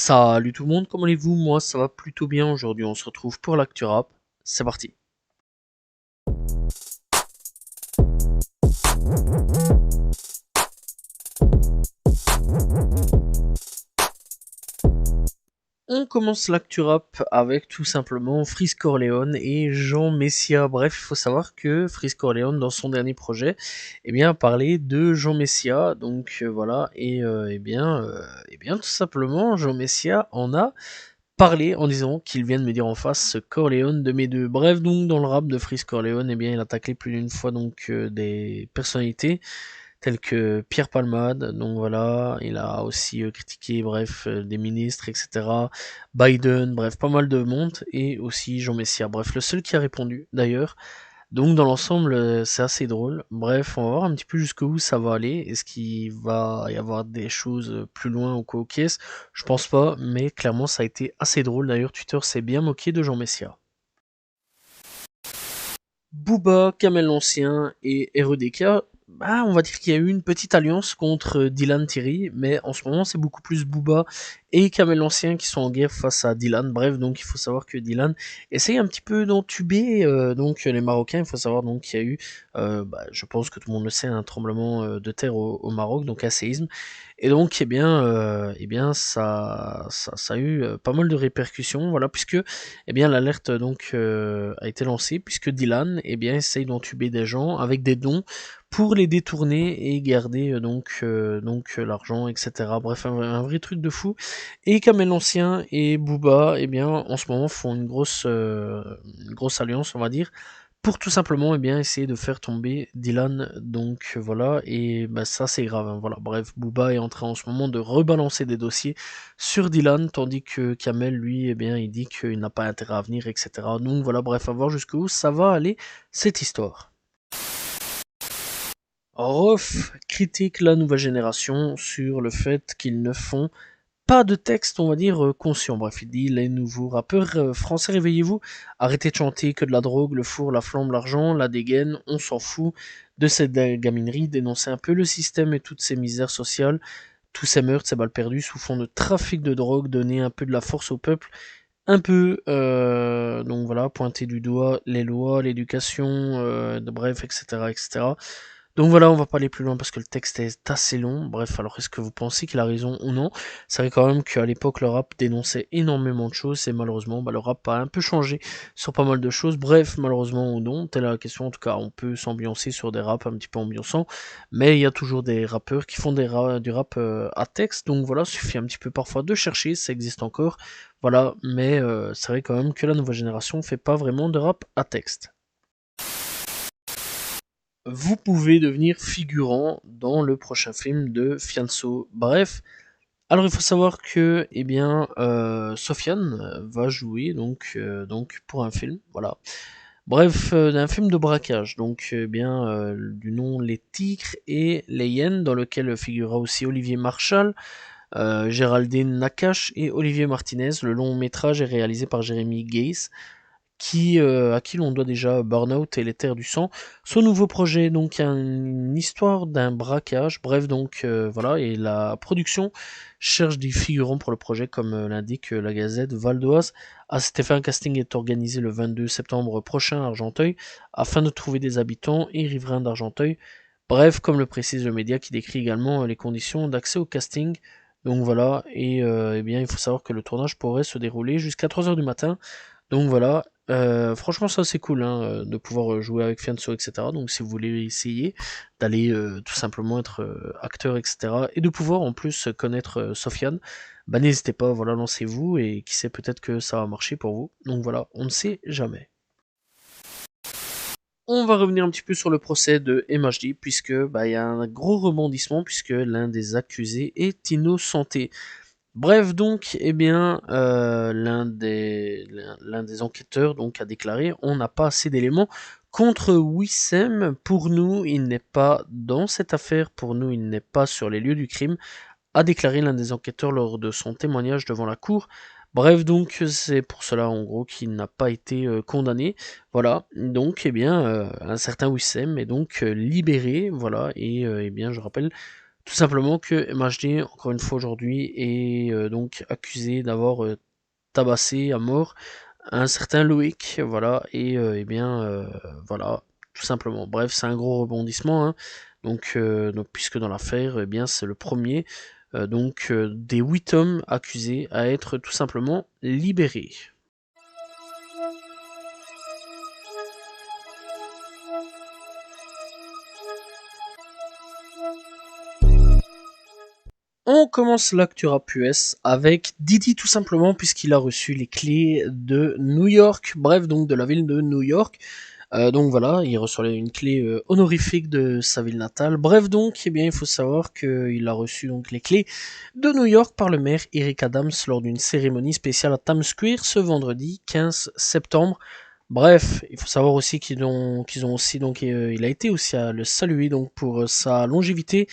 Salut tout le monde, comment allez-vous? Moi ça va plutôt bien aujourd'hui, on se retrouve pour l'actu rap, c'est parti. On commence l'actu rap avec tout simplement Freeze Corleone et Jean Messia. Bref, il faut savoir que Freeze Corleone dans son dernier projet, a parlé de Jean Messia, donc voilà, et tout simplement Jean Messia en a parlé en disant qu'il vient de me dire en face Corleone de mes deux. Bref, donc dans le rap de Freeze Corleone, il a taclé plus d'une fois des personnalités tels que Pierre Palmade, donc voilà, il a aussi critiqué, bref, des ministres, etc. Biden, bref, pas mal de monde, et aussi Jean Messia, bref, le seul qui a répondu, d'ailleurs. Donc dans l'ensemble, c'est assez drôle. Bref, on va voir un petit peu jusqu'où ça va aller. Est-ce qu'il va y avoir des choses plus loin au caisse? Je pense pas, mais clairement ça a été assez drôle. D'ailleurs, Twitter s'est bien moqué de Jean Messia. Booba, Kamel l'Ancien et REDK, on va dire qu'il y a eu une petite alliance contre Dylan Thierry, mais en ce moment c'est beaucoup plus Booba et Kamel l'Ancien qui sont en guerre face à Dylan. Bref, donc il faut savoir que Dylan essaye un petit peu d'entuber les Marocains. Il faut savoir donc qu'il y a eu, je pense que tout le monde le sait, un tremblement de terre au Maroc, donc un séisme. Et donc, ça a eu pas mal de répercussions, voilà, puisque, l'alerte a été lancée, puisque Dylan, essaye d'entuber des gens avec des dons pour les détourner et garder l'argent, etc. Bref, un vrai truc de fou. Et Kamel l'Ancien et Booba, en ce moment font une grosse alliance, on va dire, pour tout simplement essayer de faire tomber Dylan. Donc voilà, et ça c'est grave, hein. Voilà, bref, Booba est en train en ce moment de rebalancer des dossiers sur Dylan, tandis que Kamel, lui, il dit qu'il n'a pas intérêt à venir, etc. Donc voilà, bref, à voir jusqu'où ça va aller cette histoire. Rof critique la nouvelle génération sur le fait qu'ils ne font pas de texte, on va dire, conscient. Bref, il dit les nouveaux rappeurs français, réveillez-vous, arrêtez de chanter que de la drogue, le four, la flamme, l'argent, la dégaine, on s'en fout de cette gaminerie, dénoncez un peu le système et toutes ces misères sociales, tous ces meurtres, ces balles perdues sous fond de trafic de drogue, donner un peu de la force au peuple, un peu, donc voilà, pointer du doigt les lois, l'éducation, bref, etc., etc. Donc voilà, on va pas aller plus loin parce que le texte est assez long. Bref, alors est-ce que vous pensez qu'il a raison ou non? C'est vrai quand même qu'à l'époque, le rap dénonçait énormément de choses et malheureusement, le rap a un peu changé sur pas mal de choses. Bref, malheureusement ou non, telle est la question. En tout cas, on peut s'ambiancer sur des raps un petit peu ambiançants, mais il y a toujours des rappeurs qui font du rap à texte. Donc voilà, suffit un petit peu parfois de chercher, ça existe encore. Voilà, mais c'est vrai quand même que la nouvelle génération fait pas vraiment de rap à texte. Vous pouvez devenir figurant dans le prochain film de Fianso. Bref, alors il faut savoir que Sofiane va jouer pour un film, voilà. Bref, d'un film de braquage, du nom Les Tigres et les Hyènes, dans lequel figurera aussi Olivier Marchal, Géraldine Nakache et Olivier Martinez. Le long métrage est réalisé par Jérémy Gaze, à qui l'on doit déjà Burnout et les Terres du Sang. Son nouveau projet, donc, une histoire d'un braquage. Bref, voilà, et la production cherche des figurants pour le projet, comme l'indique la Gazette Val d'Oise. À cet effet, un casting est organisé le 22 septembre prochain à Argenteuil, afin de trouver des habitants et riverains d'Argenteuil. Bref, comme le précise le média, qui décrit également les conditions d'accès au casting. Donc voilà, et il faut savoir que le tournage pourrait se dérouler jusqu'à 3 heures du matin. Donc voilà, franchement ça c'est cool, hein, de pouvoir jouer avec Fianso, etc. Donc si vous voulez essayer d'aller tout simplement être acteur, etc. Et de pouvoir en plus connaître Sofiane, n'hésitez pas, voilà, lancez-vous et qui sait, peut-être que ça va marcher pour vous. Donc voilà, on ne sait jamais. On va revenir un petit peu sur le procès de MHD, puisque il y a un gros rebondissement, puisque l'un des accusés est innocenté. Bref, donc, l'un des enquêteurs a déclaré: on n'a pas assez d'éléments contre Wissem. Pour nous, il n'est pas dans cette affaire. Pour nous, il n'est pas sur les lieux du crime, a déclaré l'un des enquêteurs lors de son témoignage devant la cour. Bref, donc c'est pour cela en gros qu'il n'a pas été condamné. Voilà, un certain Wissem est donc libéré. Voilà, et je rappelle Tout simplement que MHD, encore une fois aujourd'hui, est donc accusé d'avoir tabassé à mort un certain Loïc, voilà, et eh bien, voilà, tout simplement. Bref, c'est un gros rebondissement, hein. Donc, puisque dans l'affaire, eh bien, c'est le premier des 8 hommes accusés à être tout simplement libérés. On commence l'actu rap US avec Diddy tout simplement puisqu'il a reçu les clés de New York, bref donc de la ville de New York. Donc voilà, il reçoit une clé honorifique de sa ville natale. Bref donc, eh bien il faut savoir qu'il a reçu donc les clés de New York par le maire Eric Adams lors d'une cérémonie spéciale à Times Square ce vendredi 15 septembre. Bref, il faut savoir aussi qu'ils ont aussi donc il a été aussi à le saluer donc pour sa longévité,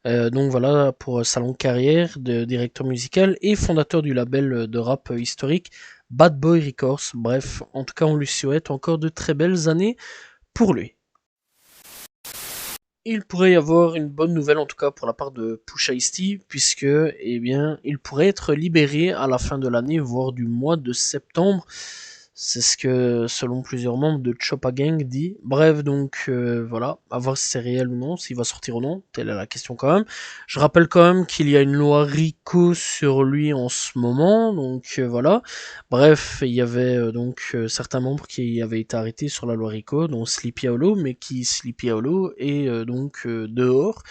donc voilà, pour sa longue carrière de directeur musical et fondateur du label de rap historique Bad Boy Records. Bref, en tout cas, on lui souhaite encore de très belles années pour lui. Il pourrait y avoir une bonne nouvelle en tout cas pour la part de Pusha T, puisque eh bien il pourrait être libéré à la fin de l'année, voire du mois de septembre. C'est ce que, selon plusieurs membres de Choppa Gang, dit. Bref, donc voilà, à voir si c'est réel ou non, s'il va sortir ou non, telle est la question quand même. Je rappelle quand même qu'il y a une loi RICO sur lui en ce moment, donc voilà. Bref, il y avait certains membres qui avaient été arrêtés sur la loi RICO, dont Sleepy Hollow, mais qui Sleepy Hollow est dehors.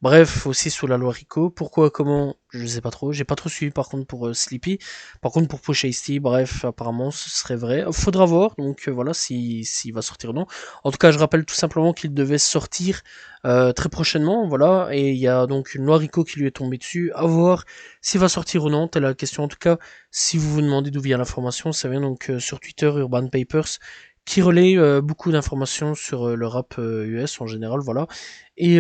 Bref, aussi sous la loi RICO. Pourquoi, comment, je sais pas trop. J'ai pas trop suivi par contre pour Sleepy. Par contre pour Pusha T, bref, apparemment ce serait vrai. Faudra voir, donc voilà, s'il va sortir ou non. En tout cas, je rappelle tout simplement qu'il devait sortir très prochainement, voilà. Et il y a donc une loi RICO qui lui est tombée dessus. À voir s'il va sortir ou non, telle est la question. En tout cas, si vous vous demandez d'où vient l'information, ça vient donc sur Twitter, Urban Papers, qui relaie beaucoup d'informations sur le rap US en général, voilà. Et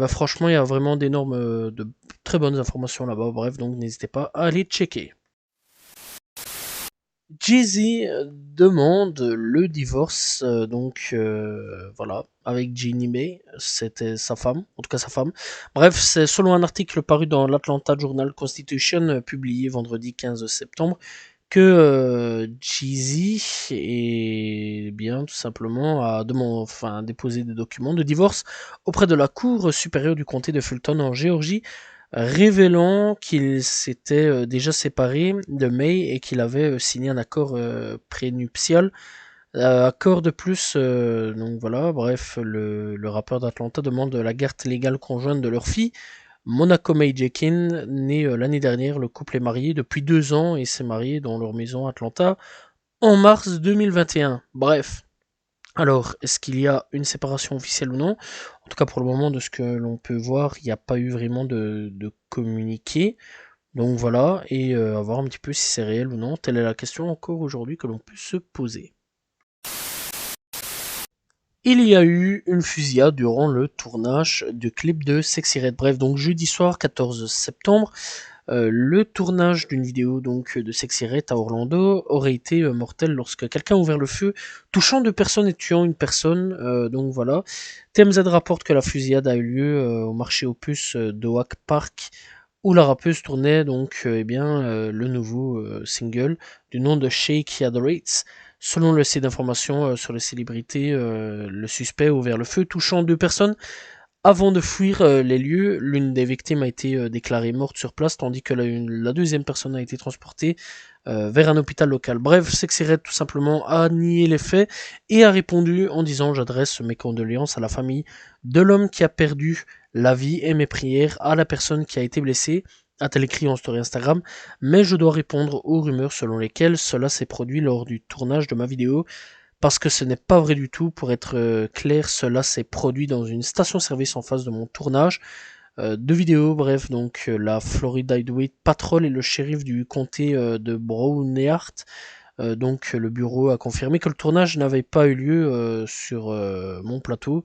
franchement, il y a vraiment d'énormes, de très bonnes informations là-bas. Bref, donc n'hésitez pas à aller checker. Jay-Z demande le divorce, voilà, avec Jeannie Mae, c'était sa femme, en tout cas sa femme. Bref, c'est selon un article paru dans l'Atlanta Journal-Constitution, publié vendredi 15 septembre, que Jay-Z est bien tout simplement déposé des documents de divorce auprès de la Cour supérieure du comté de Fulton en Géorgie, révélant qu'il s'était déjà séparé de May et qu'il avait signé un accord prénuptial. Accord de plus, donc voilà, bref, le rappeur d'Atlanta demande la garde légale conjointe de leur fille, Monaco May Jekin, née l'année dernière. Le couple est marié depuis 2 ans et s'est marié dans leur maison à Atlanta en mars 2021. Bref. Alors, est-ce qu'il y a une séparation officielle ou non? En tout cas, pour le moment, de ce que l'on peut voir, il n'y a pas eu vraiment de communiqué. Donc voilà, et à voir un petit peu si c'est réel ou non. Telle est la question encore aujourd'hui que l'on peut se poser. Il y a eu une fusillade durant le tournage du clip de Sexy Red. Bref, donc jeudi soir 14 septembre, le tournage d'une vidéo donc de Sexy Red à Orlando aurait été mortel lorsque quelqu'un a ouvert le feu, touchant 2 personnes et tuant une personne. Donc voilà. TMZ rapporte que la fusillade a eu lieu au marché aux puces d'Oak Park, où la rappeuse tournait le nouveau single du nom de Shake Adorates. Selon le site d'information sur les célébrités, le suspect a ouvert le feu, touchant 2 personnes avant de fuir les lieux. L'une des victimes a été déclarée morte sur place, tandis que la deuxième personne a été transportée vers un hôpital local. Bref, Sexy Red tout simplement a nié les faits et a répondu en disant: j'adresse mes condoléances à la famille de l'homme qui a perdu la vie et mes prières à la personne qui a été blessée, a-t-elle écrit en story Instagram, mais je dois répondre aux rumeurs selon lesquelles cela s'est produit lors du tournage de ma vidéo, parce que ce n'est pas vrai du tout. Pour être clair, cela s'est produit dans une station-service en face de mon tournage de vidéos. Bref, donc la Florida Highway Patrol et le shérif du comté de Broward, le bureau a confirmé que le tournage n'avait pas eu lieu sur mon plateau.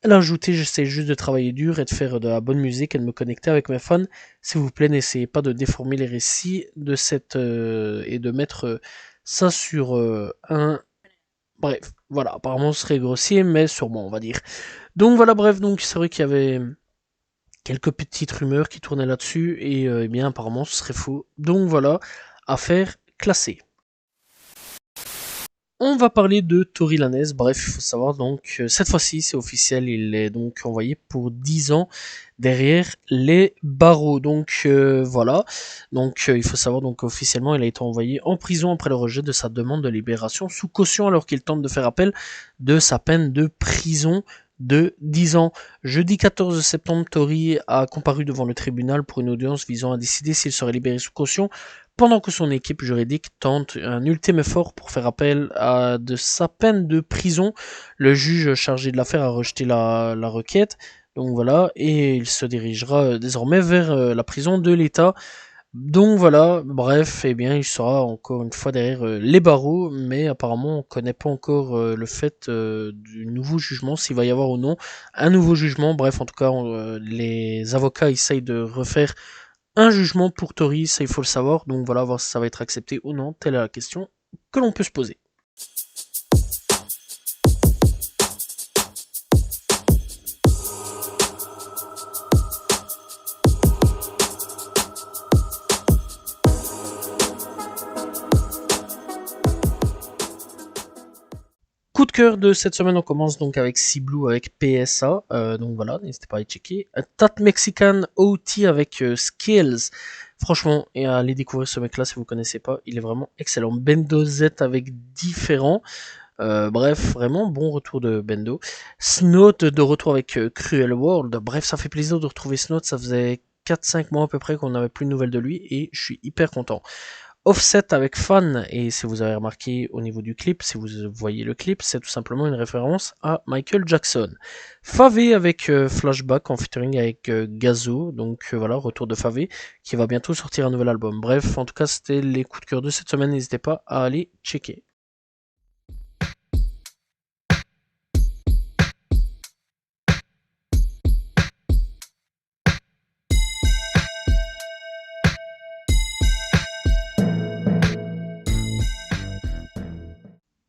Elle a ajouté: j'essaie juste de travailler dur et de faire de la bonne musique et de me connecter avec mes fans. S'il vous plaît, n'essayez pas de déformer les récits de cette et de mettre ça sur un... Bref, voilà, apparemment ce serait grossier, mais sûrement, on va dire. Donc voilà, bref, donc c'est vrai qu'il y avait quelques petites rumeurs qui tournaient là-dessus, et eh bien apparemment ce serait faux. Donc voilà, affaire classée. On va parler de Tory Lanez. Bref, il faut savoir donc cette fois-ci c'est officiel, il est donc envoyé pour 10 ans derrière les barreaux. Donc voilà. Donc il faut savoir donc officiellement il a été envoyé en prison après le rejet de sa demande de libération sous caution alors qu'il tente de faire appel de sa peine de prison de 10 ans. Jeudi 14 septembre, Tory a comparu devant le tribunal pour une audience visant à décider s'il serait libéré sous caution pendant que son équipe juridique tente un ultime effort pour faire appel de sa peine de prison. Le juge chargé de l'affaire a rejeté la requête, donc voilà, et il se dirigera désormais vers la prison de l'État. Donc voilà, bref, eh bien, il sera encore une fois derrière les barreaux, mais apparemment on ne connaît pas encore le fait du nouveau jugement, s'il va y avoir ou non un nouveau jugement. Bref, en tout cas, les avocats essayent de refaire un jugement pour Tory, ça il faut le savoir, donc voilà, voir si ça va être accepté ou non, telle est la question que l'on peut se poser. Coup de cœur de cette semaine, on commence donc avec C-Blue avec PSA, donc voilà, n'hésitez pas à y checker. Tat Mexican OT avec Skills, franchement, et à aller découvrir ce mec là si vous connaissez pas, il est vraiment excellent. Bendo Z avec différents, bref, vraiment bon retour de Bendo. Snot de retour avec Cruel World, bref, ça fait plaisir de retrouver Snot, ça faisait 4-5 mois à peu près qu'on n'avait plus de nouvelles de lui, et je suis hyper content. Offset avec Fan, et si vous avez remarqué au niveau du clip, si vous voyez le clip, c'est tout simplement une référence à Michael Jackson. Favé avec Flashback en featuring avec Gazo, donc voilà, retour de Favé, qui va bientôt sortir un nouvel album. Bref, en tout cas, c'était les coups de cœur de cette semaine, n'hésitez pas à aller checker.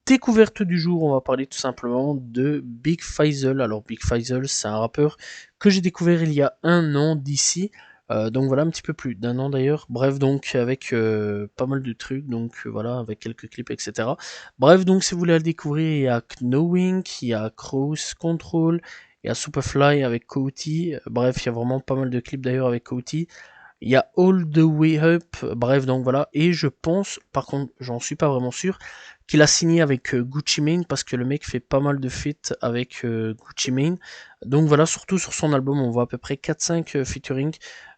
Découverte du jour, on va parler tout simplement de Big Faisal. Alors Big Faisal, c'est un rappeur que j'ai découvert il y a un an d'ici. Donc voilà, un petit peu plus d'un an d'ailleurs. Bref, donc avec pas mal de trucs, donc voilà, avec quelques clips, etc. Bref, donc si vous voulez le découvrir, il y a Knowing, il y a Cross Control, il y a Superfly avec Coty. Bref, il y a vraiment pas mal de clips d'ailleurs avec Coty. Il y a All the Way Up, bref, donc voilà. Et je pense, par contre, j'en suis pas vraiment sûr, qu'il a signé avec Gucci Mane parce que le mec fait pas mal de feats avec Gucci Mane. Donc voilà, surtout sur son album, on voit à peu près 4-5 featuring.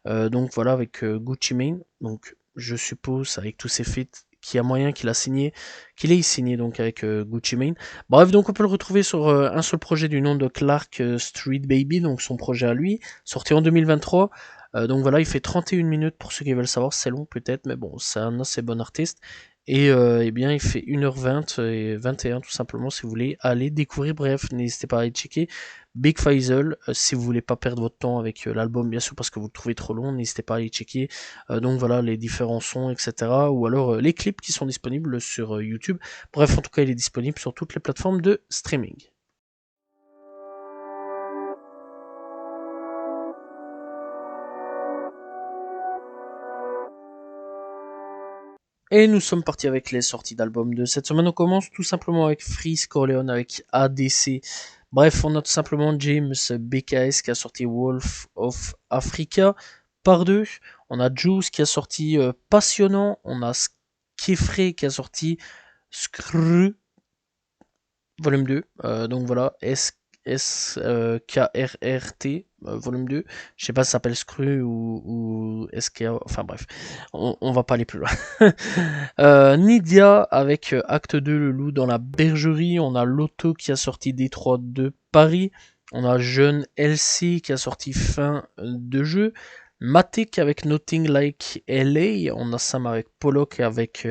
Donc voilà, avec Gucci Mane. Donc je suppose, avec tous ces feats, qu'il y a moyen qu'il ait signé donc avec Gucci Mane. Bref, donc on peut le retrouver sur un seul projet du nom de Clark Street Baby, donc son projet à lui, sorti en 2023. Donc voilà, il fait 31 minutes pour ceux qui veulent savoir, c'est long peut-être, mais bon, c'est un assez bon artiste. Et eh bien, il fait 1h20 et 21 tout simplement si vous voulez aller découvrir. Bref, n'hésitez pas à aller checker Big Faisal. Si vous voulez pas perdre votre temps avec l'album, bien sûr, parce que vous le trouvez trop long, n'hésitez pas à aller checker. Donc voilà, les différents sons, etc. Ou alors les clips qui sont disponibles sur YouTube. Bref, en tout cas, il est disponible sur toutes les plateformes de streaming. Et nous sommes partis avec les sorties d'albums de cette semaine. On commence tout simplement avec Freeze Corleone avec ADC. Bref, on a tout simplement James BKS qui a sorti Wolf of Africa par deux. On a Juice qui a sorti Passionnant. On a Skefrey qui a sorti Screw volume 2. Donc voilà, SKRRT volume 2. Je sais pas si ça s'appelle Screw ou SK. Enfin bref, on va pas aller plus loin. Nidia avec Acte 2, Le Loup dans la Bergerie. On a Lotto qui a sorti Détroit de Paris. On a Jeune LC qui a sorti Fin de jeu. Matic avec Nothing Like LA. On a Sam avec Pollock avec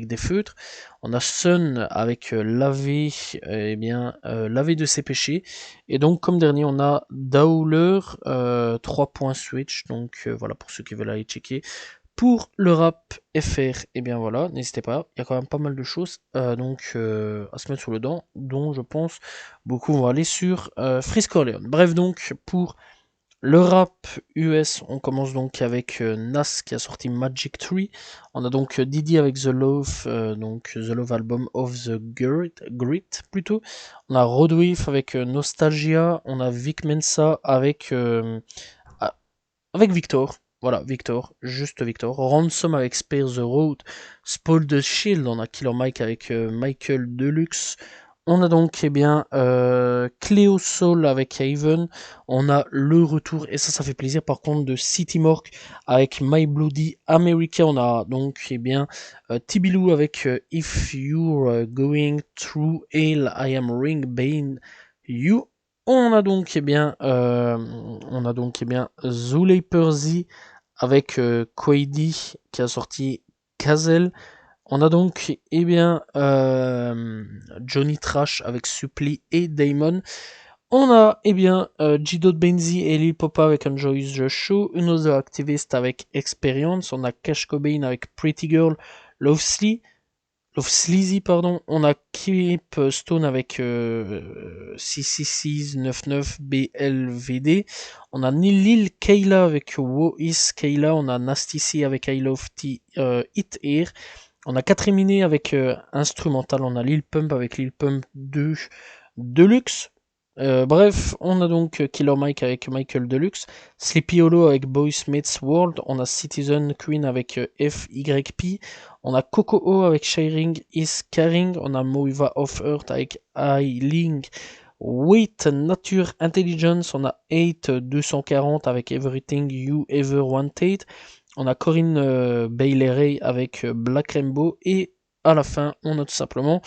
des feutres. On a Sun avec laver de ses péchés. Et donc comme dernier on a Dowler 3 points switch. Donc voilà pour ceux qui veulent aller checker. Pour le rap FR, et bien voilà, n'hésitez pas, il y a quand même pas mal de choses donc à se mettre sur le dent, dont je pense beaucoup vont aller sur Freeze Corleone. Bref donc pour Le rap US, on commence donc avec Nas qui a sorti Magic Tree. On a donc Diddy avec The Love, donc The Love Album of the Grit plutôt. On a Rodwave avec Nostalgia. On a Vic Mensa avec Victor. Voilà, Victor, juste Victor. Ransom avec Spare the Road. Spoil the Shield. On a Killer Mike avec Michael Deluxe. On a donc Cleo Soul avec Haven. On a le retour, et ça fait plaisir par contre, de City Mork avec My Bloody America. On a donc Tibilou avec If You're Going Through Hell, I Am Ring Bane You. On a donc Zuley Percy avec Quaidy qui a sorti Kazel. On a donc Johnny Trash avec Supply et Damon. On a G. Benzi et Lil Popa avec Enjoy the Show. Another Activist avec Experience. On a Cash Cobain avec Pretty Girl. Love Sleazy, pardon. On a Keep Stone avec 66699BLVD. On a Lil Kayla avec Wo Is Kayla. On a Nasty C avec I Love It Here. On a Catherine avec Instrumental. On a Lil Pump avec Lil Pump 2 Deluxe. Bref, on a donc Killer Mike avec Michael Deluxe, Sleepy Hollow avec Boy Meets World, on a Citizen Queen avec FYP, on a Coco O avec Sharing is Caring, on a Moiva of Earth avec Eiling, Wait Nature Intelligence, on a 8240 avec Everything You Ever Wanted, on a Corinne Bailey Ray avec Black Rainbow, et à la fin, on a tout simplement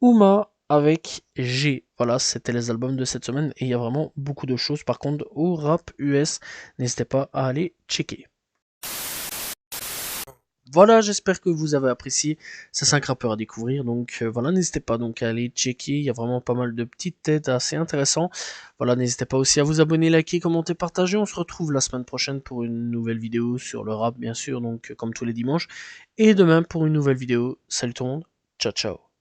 Uma avec G. Voilà, c'était les albums de cette semaine et il y a vraiment beaucoup de choses. Par contre, au rap US, n'hésitez pas à aller checker. Voilà, j'espère que vous avez apprécié ces 5 rappeurs à découvrir. Donc voilà, n'hésitez pas donc à aller checker. Il y a vraiment pas mal de petites têtes assez intéressantes. Voilà, n'hésitez pas aussi à vous abonner, liker, commenter, partager. On se retrouve la semaine prochaine pour une nouvelle vidéo sur le rap, bien sûr, donc comme tous les dimanches. Et demain pour une nouvelle vidéo. Salut tout le monde. Ciao, ciao.